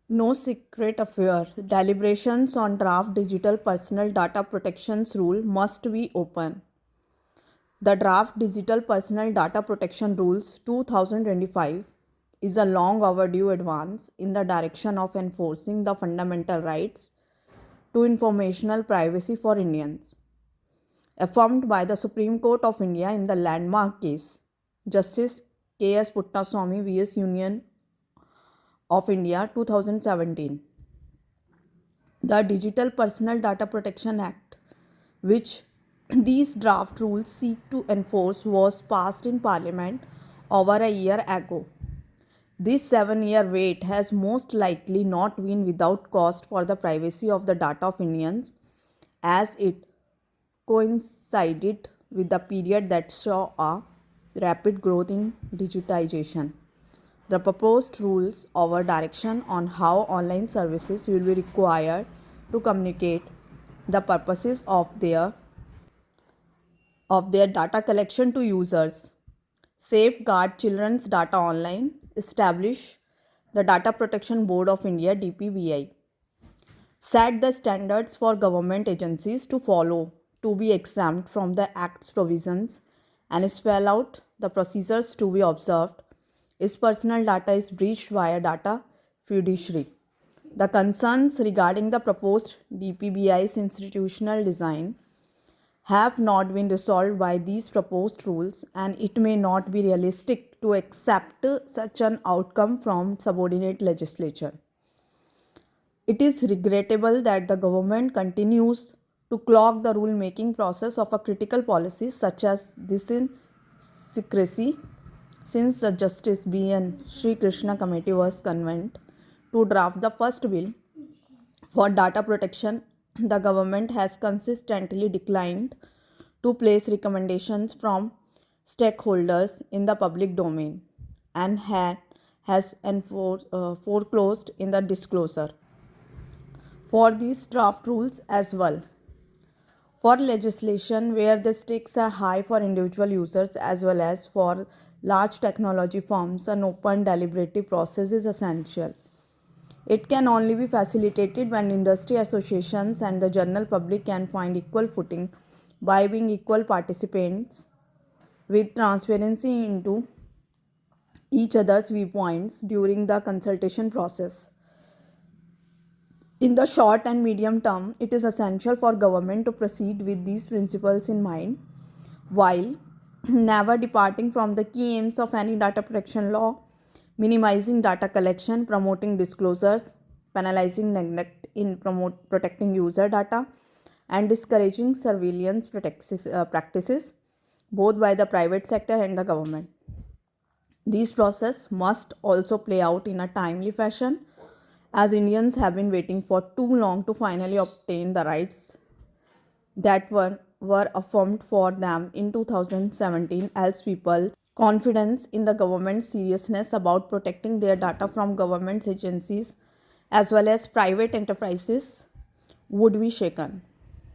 No secret affair. Deliberations on draft digital personal data protections rule must be open. The draft digital personal data protection rules 2025 is a long overdue advance in the direction of enforcing the fundamental rights to informational privacy for Indians, affirmed by the Supreme Court of India in the landmark case Justice K.S. Puttaswamy vs. Union of India 2017. The Digital Personal Data Protection Act, which these draft rules seek to enforce, was passed in Parliament over a year ago. This 7-year wait has most likely not been without cost for the privacy of the data of Indians, as it coincided with the period that saw a rapid growth in digitization. The proposed rules over direction on how online services will be required to communicate the purposes of their data collection to users, safeguard children's data online, establish the Data Protection Board of India DPBI, set the standards for government agencies to follow to be exempt from the Act's provisions, and spell out the procedures to be observed if personal data is breached by a data fiduciary. The concerns regarding the proposed DPBI's institutional design have not been resolved by these proposed rules, and it may not be realistic to accept such an outcome from subordinate legislature. It is regrettable that the government continues to clog the rule-making process of a critical policy such as this in secrecy, since the Justice B.N. Sri Krishna Committee was convened to draft the first bill for data protection. The government has consistently declined to place recommendations from stakeholders in the public domain and has foreclosed in the disclosure for these draft rules as well. For legislation where the stakes are high for individual users as well as for large technology firms, an open deliberative process is essential. It can only be facilitated when industry associations and the general public can find equal footing by being equal participants with transparency into each other's viewpoints during the consultation process. In the short and medium term, it is essential for government to proceed with these principles in mind while never departing from the key aims of any data protection law: minimizing data collection, promoting disclosures, penalizing neglect in protecting user data, and discouraging surveillance practices both by the private sector and the government. These process must also play out in a timely fashion, as Indians have been waiting for too long to finally obtain the rights that were affirmed for them in 2017, else people's confidence in the government's seriousness about protecting their data from government agencies as well as private enterprises would be shaken.